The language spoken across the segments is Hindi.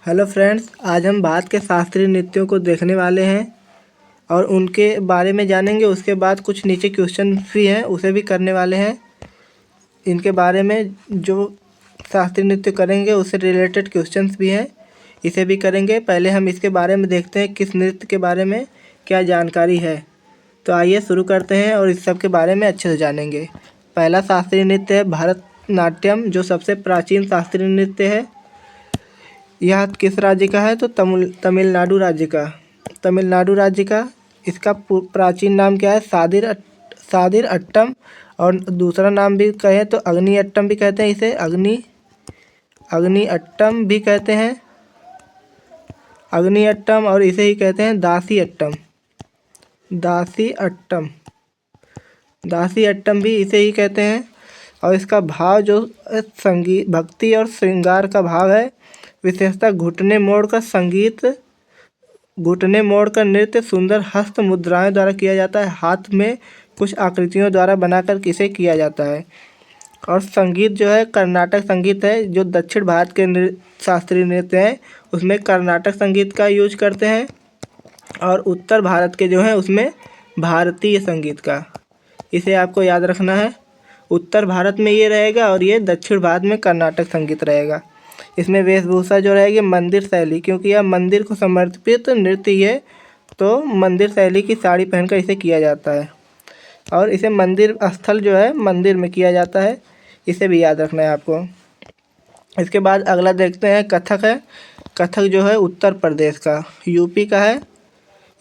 हेलो फ्रेंड्स, आज हम भारत के शास्त्रीय नृत्यों को देखने वाले हैं और उनके बारे में जानेंगे। उसके बाद कुछ नीचे क्वेश्चन भी हैं, उसे भी करने वाले हैं। इनके बारे में जो शास्त्रीय नृत्य करेंगे उससे रिलेटेड क्वेश्चंस भी हैं, इसे भी करेंगे। पहले हम इसके बारे में देखते हैं किस नृत्य के बारे में क्या जानकारी है। तो आइए शुरू करते हैं और इस सब के बारे में अच्छे से जानेंगे। पहला शास्त्रीय नृत्य है भरतनाट्यम, जो सबसे प्राचीन शास्त्रीय नृत्य है। यह किस राज्य का है? तो तमिलनाडु राज्य का। तमिलनाडु राज्य का। इसका प्राचीन नाम क्या है? सादिर अट्टम, और दूसरा नाम भी कहें तो अग्नि अट्टम भी कहते हैं इसे। अग्नि अट्टम भी कहते हैं, अग्नि अट्टम, और इसे ही कहते हैं दासी अट्टम। दासी अट्टम, दासी अट्टम भी इसे ही कहते हैं। और इसका भाव जो संगीत, भक्ति और श्रृंगार का भाव है। विशेषता घुटने मोड़ का संगीत, घुटने मोड़ का नृत्य सुंदर हस्त मुद्राएं द्वारा किया जाता है। हाथ में कुछ आकृतियों द्वारा बनाकर इसे किया जाता है। और संगीत जो है कर्नाटक संगीत है। जो दक्षिण भारत के शास्त्रीय नृत्य हैं उसमें कर्नाटक संगीत का यूज करते हैं, और उत्तर भारत के जो हैं उसमें भारतीय संगीत का। इसे आपको याद रखना है। उत्तर भारत में ये रहेगा और ये दक्षिण भारत में कर्नाटक संगीत रहेगा। इसमें वेशभूषा जो रहेगी मंदिर शैली, क्योंकि यह मंदिर को समर्पित नृत्य है, तो मंदिर शैली की साड़ी पहनकर इसे किया जाता है। और इसे मंदिर स्थल जो है मंदिर में किया जाता है, इसे भी याद रखना है आपको। इसके बाद अगला देखते हैं कथक है। कथक जो है उत्तर प्रदेश का, यूपी का है।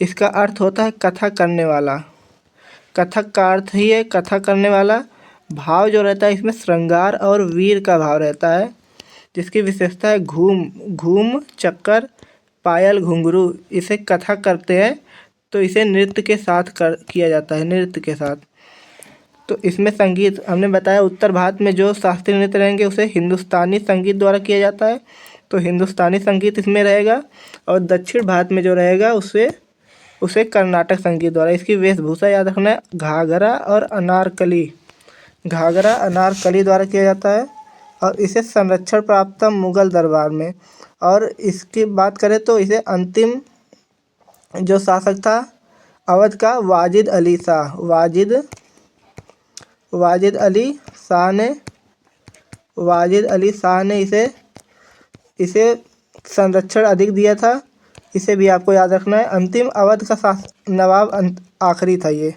इसका अर्थ होता है कथा करने वाला। कथक का अर्थ ही है कथा करने वाला। भाव जो रहता है इसमें श्रृंगार और वीर का भाव रहता है, जिसकी विशेषता है घूम चक्कर पायल घुंघरू। इसे कथा करते हैं तो इसे नृत्य के साथ किया जाता है, नृत्य के साथ। तो इसमें संगीत हमने बताया, उत्तर भारत में जो शास्त्रीय नृत्य रहेंगे उसे हिंदुस्तानी संगीत द्वारा किया जाता है, तो हिंदुस्तानी संगीत इसमें रहेगा। और दक्षिण भारत में जो रहेगा उसे कर्नाटक संगीत द्वारा। इसकी वेशभूषा याद रखना है, घाघरा और अनारकली। घाघरा अनारकली द्वारा किया जाता है, और इसे संरक्षण प्राप्त था मुगल दरबार में। और इसकी बात करें तो इसे अंतिम जो शासक था अवध का वाजिद अली शाह ने इसे संरक्षण अधिक दिया था। इसे भी आपको याद रखना है। अंतिम अवध का नवाब आखिरी था ये।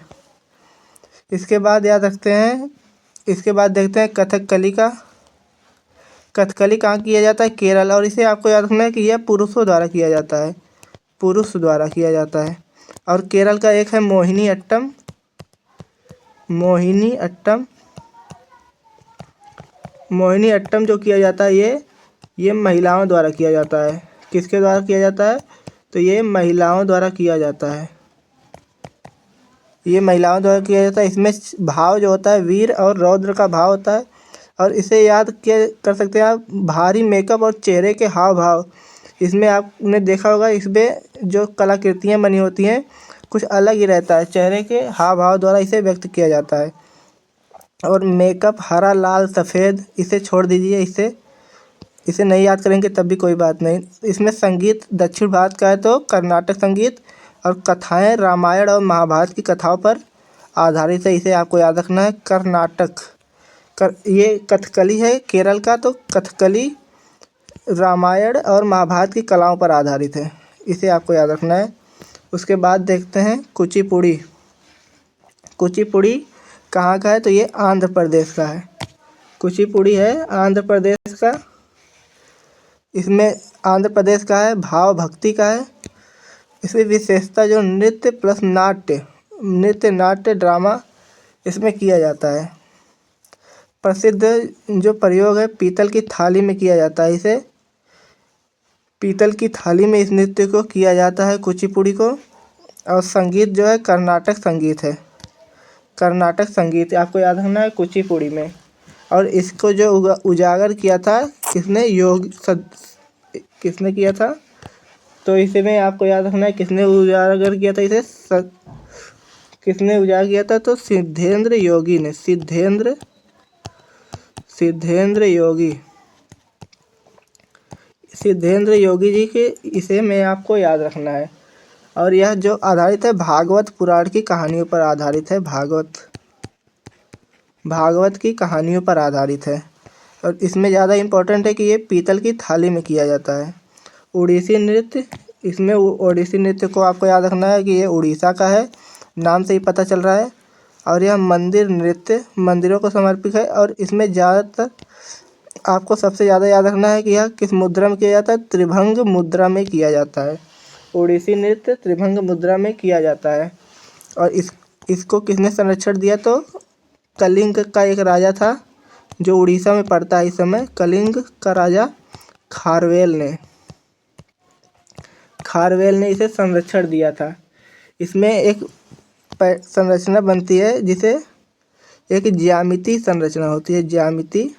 इसके बाद याद रखते हैं। इसके बाद देखते हैं कथकली का। कथकली कहाँ किया जाता है? केरल। और इसे आपको याद रखना है कि यह पुरुषों द्वारा किया जाता है, पुरुष द्वारा किया जाता है। और केरल का एक है मोहिनी अट्टम। मोहिनी अट्टम जो किया जाता है ये महिलाओं द्वारा किया जाता है। किसके द्वारा किया जाता है? तो ये महिलाओं द्वारा किया जाता है। ये महिलाओं द्वारा किया जाता है। इसमें भाव जो होता है वीर और रौद्र का भाव होता है। और इसे याद कर सकते हैं आप, भारी मेकअप और चेहरे के हाव भाव। इसमें आपने देखा होगा, इसमें जो कलाकृतियाँ बनी होती हैं कुछ अलग ही रहता है। चेहरे के हाव भाव द्वारा इसे व्यक्त किया जाता है। और मेकअप हरा लाल सफ़ेद, इसे छोड़ दीजिए, इसे नहीं याद करेंगे तब भी कोई बात नहीं। इसमें संगीत दक्षिण भारत का है तो कर्नाटक संगीत, और कथाएँ रामायण और महाभारत की कथाओं पर आधारित है। इसे आपको याद रखना है। कर्नाटक ये कथकली है केरल का, तो कथकली रामायण और महाभारत की कलाओं पर आधारित है, इसे आपको याद रखना है। उसके बाद देखते हैं कुचिपुड़ी। कुचिपुड़ी कहाँ का है? तो ये आंध्र प्रदेश का है। कुचिपुड़ी है आंध्र प्रदेश का। इसमें आंध्र प्रदेश का है, भाव भक्ति का है। इसमें विशेषता जो नृत्य प्लस नाट्य ड्रामा इसमें किया जाता है। प्रसिद्ध जो प्रयोग है पीतल की थाली में किया जाता है। इसे पीतल की थाली में इस नृत्य को किया जाता है, कुचिपुड़ी को। और संगीत जो है कर्नाटक संगीत है। कर्नाटक संगीत आपको याद रखना है कुचिपुड़ी में। और इसको जो उजागर किया था किसने? किसने किया था? तो इसमें आपको याद रखना है किसने उजागर किया था इसे। किसने उजागर किया था? तो सिद्धेंद्र योगी ने। सिद्धेंद्र योगी जी के, इसे में आपको याद रखना है। और यह जो आधारित है भागवत पुराण की कहानियों पर आधारित है। भागवत की कहानियों पर आधारित है। और इसमें ज़्यादा इम्पोर्टेंट है कि ये पीतल की थाली में किया जाता है। उड़ीसी नृत्य, इसमें ओडिसी नृत्य को आपको याद रखना है कि ये उड़ीसा का है, नाम से ही पता चल रहा है। और यह मंदिर नृत्य मंदिरों को समर्पित है। और इसमें ज़्यादातर आपको सबसे ज़्यादा याद रखना है कि यह किस मुद्रा में किया जाता है, त्रिभंग मुद्रा में किया जाता है। ओडिसी नृत्य त्रिभंग मुद्रा में किया जाता है। और इसको किसने संरक्षण दिया, तो कलिंग का एक राजा था जो उड़ीसा में पड़ता है इस समय। कलिंग का राजा खारवेल ने इसे संरक्षण दिया था। इसमें एक संरचना बनती है जिसे एक ज्यामिति संरचना होती है। ज्यामिति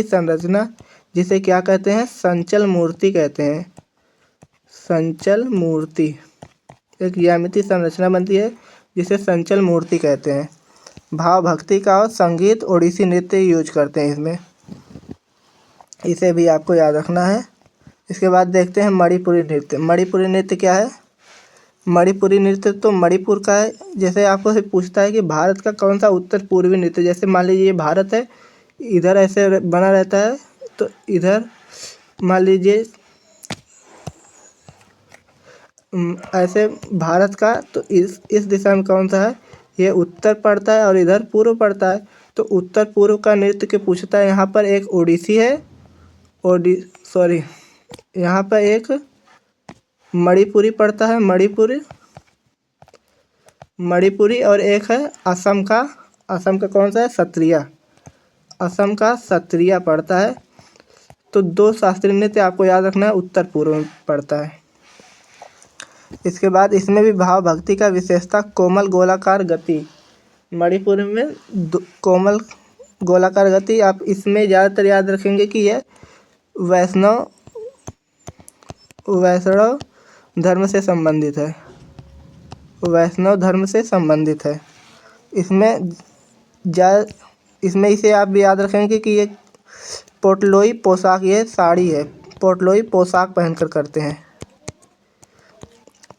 संरचना जिसे क्या कहते हैं, संचल मूर्ति कहते हैं। संचल मूर्ति, एक ज्यामिति संरचना बनती है जिसे संचल मूर्ति कहते हैं। भाव भक्ति का और संगीत ओडिसी नृत्य यूज करते हैं इसमें, इसे भी आपको याद रखना है। इसके बाद देखते हैं मणिपुरी नृत्य। मणिपुरी नृत्य क्या है? मणिपुरी नृत्य तो मणिपुर का है। जैसे आपको से पूछता है कि भारत का कौन सा उत्तर पूर्वी नृत्य, जैसे मान लीजिए ये भारत है, इधर ऐसे बना रहता है, तो इधर मान लीजिए ऐसे भारत का, तो इस दिशा में कौन सा है, ये उत्तर पड़ता है और इधर पूर्व पड़ता है। तो उत्तर पूर्व का नृत्य के पूछता है। यहाँ पर एक ओडिसी है, यहाँ पर एक मणिपुरी पड़ता है, मणिपुरी और एक है असम का कौन सा है, सत्रिया। असम का सत्रिया पड़ता है। तो दो शास्त्रीय नृत्य आपको याद रखना है, उत्तर पूर्व में पड़ता है। इसके बाद इसमें भी भाव भक्ति का विशेषता कोमल गोलाकार गति। मणिपुर में कोमल गोलाकार गति, आप इसमें ज़्यादातर याद रखेंगे कि यह वैष्णव धर्म से संबंधित है। वैष्णव धर्म से संबंधित है। इसमें इसे आप भी याद रखेंगे कि ये पोटलोई पोशाक, ये साड़ी है, पोटलोई पोशाक पहनकर करते हैं।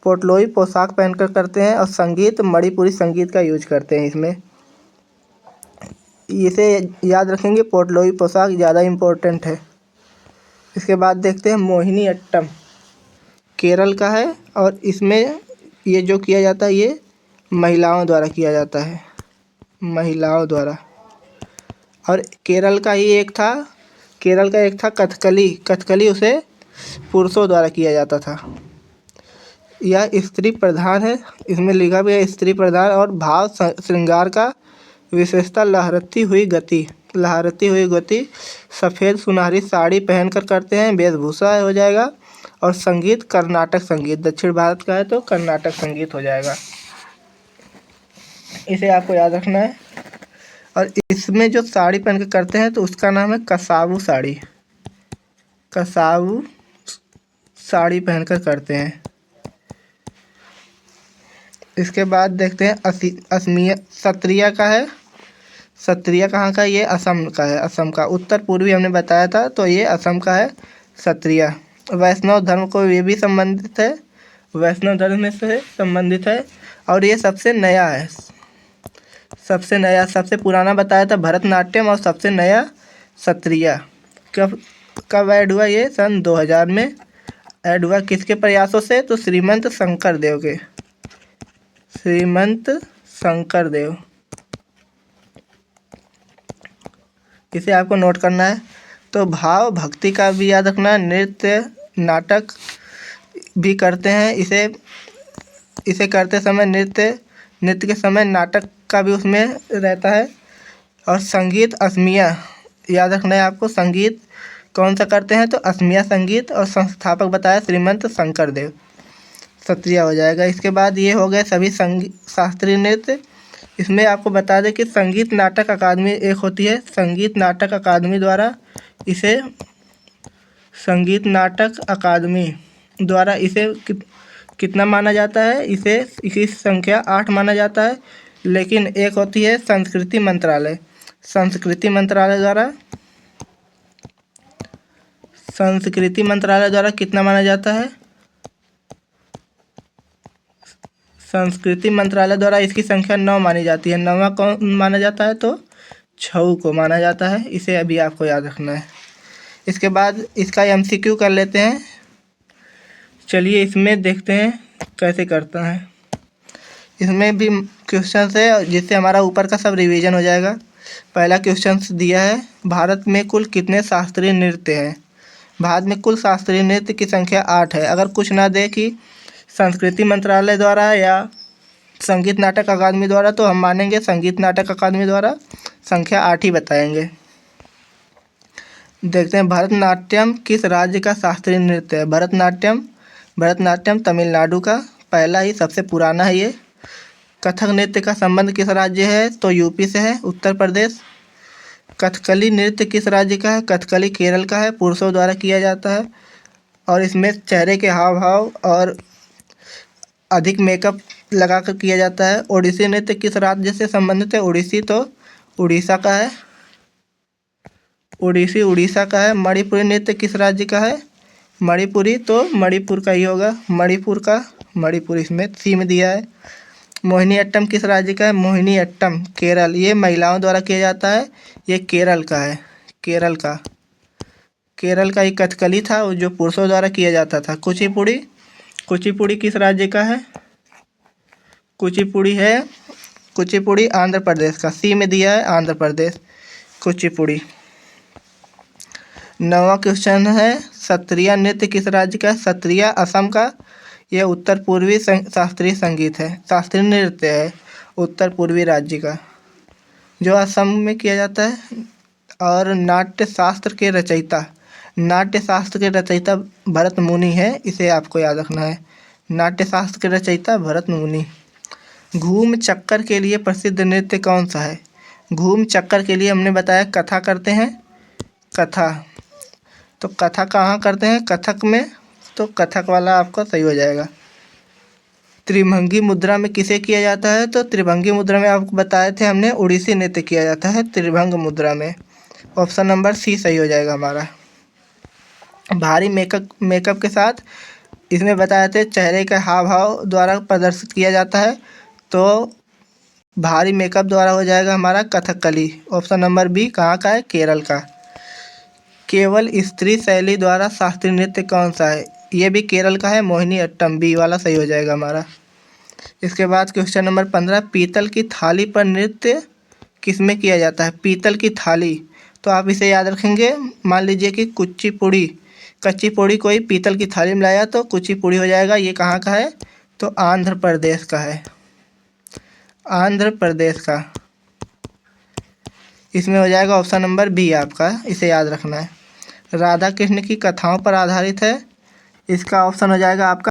पोटलोई पोशाक पहनकर करते हैं। और संगीत मणिपुरी संगीत का यूज करते हैं इसमें, इसे याद रखेंगे, पोटलोई पोशाक ज़्यादा इम्पोर्टेंट है। इसके बाद देखते हैं मोहिनी अट्टम, केरल का है। और इसमें ये जो किया जाता है ये महिलाओं द्वारा किया जाता है, महिलाओं द्वारा। और केरल का एक था कथकली, उसे पुरुषों द्वारा किया जाता था। यह स्त्री प्रधान है, इसमें लिखा भी है स्त्री प्रधान। और भाव श्रृंगार का विशेषता लहरती हुई गति, सफ़ेद सुनहरी साड़ी पहनकर करते हैं, वेशभूषा हो जाएगा। और संगीत कर्नाटक संगीत, दक्षिण भारत का है तो कर्नाटक संगीत हो जाएगा, इसे आपको याद रखना है। और इसमें जो साड़ी पहन कर करते हैं तो उसका नाम है कसावू साड़ी पहनकर करते हैं। इसके बाद देखते हैं सत्रिया का है। सत्रिया कहाँ का? ये असम का है, असम का। उत्तर पूर्वी हमने बताया था, तो ये असम का है सत्रिया। वैष्णव धर्म को ये भी संबंधित है, वैष्णव धर्म में से संबंधित है। और ये सबसे नया है, सबसे पुराना बताया था भरतनाट्यम, और सबसे नया सत्रिया। कब ऐड हुआ? ये सन 2000 में ऐड हुआ। किसके प्रयासों से? तो श्रीमंत शंकर देव, इसे आपको नोट करना है। तो भाव भक्ति का भी याद रखना है। नृत्य नाटक भी करते हैं, इसे करते समय नृत्य के समय नाटक का भी उसमें रहता है। और संगीत असमिया याद रखना है आपको। संगीत कौन सा करते हैं? तो असमिया संगीत। और संस्थापक बताया श्रीमंत शंकर देव, सत्रिया हो जाएगा। इसके बाद ये हो गए सभी शास्त्रीय नृत्य। इसमें आपको बता दें कि संगीत नाटक अकादमी एक होती है, संगीत नाटक अकादमी द्वारा इसे कितना माना जाता है? इसी संख्या 8 माना जाता है। लेकिन एक होती है संस्कृति मंत्रालय संस्कृति मंत्रालय द्वारा कितना माना जाता है? संस्कृति मंत्रालय द्वारा इसकी संख्या 9 मानी जाती है। 9वां कौन माना जाता है? तो छऊ को माना जाता है। इसे अभी आपको याद रखना है। इसके बाद इसका MCQ कर लेते हैं। चलिए इसमें देखते हैं कैसे करता है। इसमें भी क्वेश्चन है जिससे हमारा ऊपर का सब रिवीजन हो जाएगा। पहला क्वेश्चन दिया है, भारत में कुल कितने शास्त्रीय नृत्य हैं? भारत में कुल शास्त्रीय नृत्य की संख्या 8 है। अगर कुछ ना दे कि संस्कृति मंत्रालय द्वारा या संगीत नाटक अकादमी द्वारा, तो हम मानेंगे संगीत नाटक अकादमी द्वारा संख्या 8 ही बताएंगे। देखते हैं भरतनाट्यम किस राज्य का शास्त्रीय नृत्य है? भरतनाट्यम तमिलनाडु का पहला ही सबसे पुराना है ये। कथक नृत्य का संबंध किस राज्य है? तो यूपी से है, उत्तर प्रदेश। कथकली नृत्य किस राज्य का है? कथकली केरल का है, पुरुषों द्वारा किया जाता है और इसमें चेहरे के हाव भाव और अधिक मेकअप लगाकर किया जाता है। ओडिसी नृत्य किस राज्य से संबंधित है? ओडिसी तो उड़ीसा का है, ओडिसी उड़ीसा का है। मणिपुरी नृत्य किस राज्य का है? मणिपुरी तो मणिपुर का ही होगा, मणिपुर इसमें सी में दिया है। मोहिनी अट्टम किस राज्य का है? मोहिनी अट्टम केरल, ये महिलाओं द्वारा किया जाता है, ये केरल का है, केरल का ही कथकली था जो पुरुषों द्वारा किया जाता था। कुचिपुड़ी किस राज्य का है? कुचिपुड़ी आंध्र प्रदेश का, सी में दिया है आंध्र प्रदेश, कुचिपुड़ी। 9वां क्वेश्चन है, सत्रिया नृत्य किस राज्य का है? सत्रिया असम का, यह उत्तर पूर्वी शास्त्रीय संगीत है, शास्त्रीय नृत्य है, उत्तर पूर्वी राज्य का जो असम में किया जाता है। और नाट्य शास्त्र के रचयिता भरत मुनि है, इसे आपको याद रखना है। नाट्य शास्त्र के रचयिता भरत मुनि। घूम चक्कर के लिए प्रसिद्ध नृत्य कौन सा है? घूम चक्कर के लिए हमने बताया कथा करते हैं, कथा। तो कथा कहाँ करते हैं? कथक में, तो कथक वाला आपका सही हो जाएगा। त्रिभंगी मुद्रा में किसे किया जाता है? तो त्रिभंगी मुद्रा में आपको बताए थे हमने, उड़ीसी नृत्य किया जाता है त्रिभंग मुद्रा में। ऑप्शन नंबर सी सही हो जाएगा हमारा। भारी मेकअप के साथ इसमें बताए थे चेहरे के हाव भाव द्वारा प्रदर्शित किया जाता है, तो भारी मेकअप द्वारा हो जाएगा हमारा कथकली। ऑप्शन नंबर बी कहाँ का है? केरल का। केवल स्त्री शैली द्वारा शास्त्रीय नृत्य कौन सा है? ये भी केरल का है, मोहिनी अट्टम, बी वाला सही हो जाएगा हमारा। इसके बाद क्वेश्चन नंबर 15, पीतल की थाली पर नृत्य किसमें किया जाता है? पीतल की थाली, तो आप इसे याद रखेंगे। मान लीजिए कि कच्ची कोई पीतल की थाली में लाया तो कुचिपुड़ी हो जाएगा। ये कहाँ का है? तो आंध्र प्रदेश का है, आंध्र प्रदेश का। इसमें हो जाएगा ऑप्शन नंबर बी आपका, इसे याद रखना है। राधा कृष्ण की कथाओं पर आधारित है, इसका ऑप्शन हो जाएगा आपका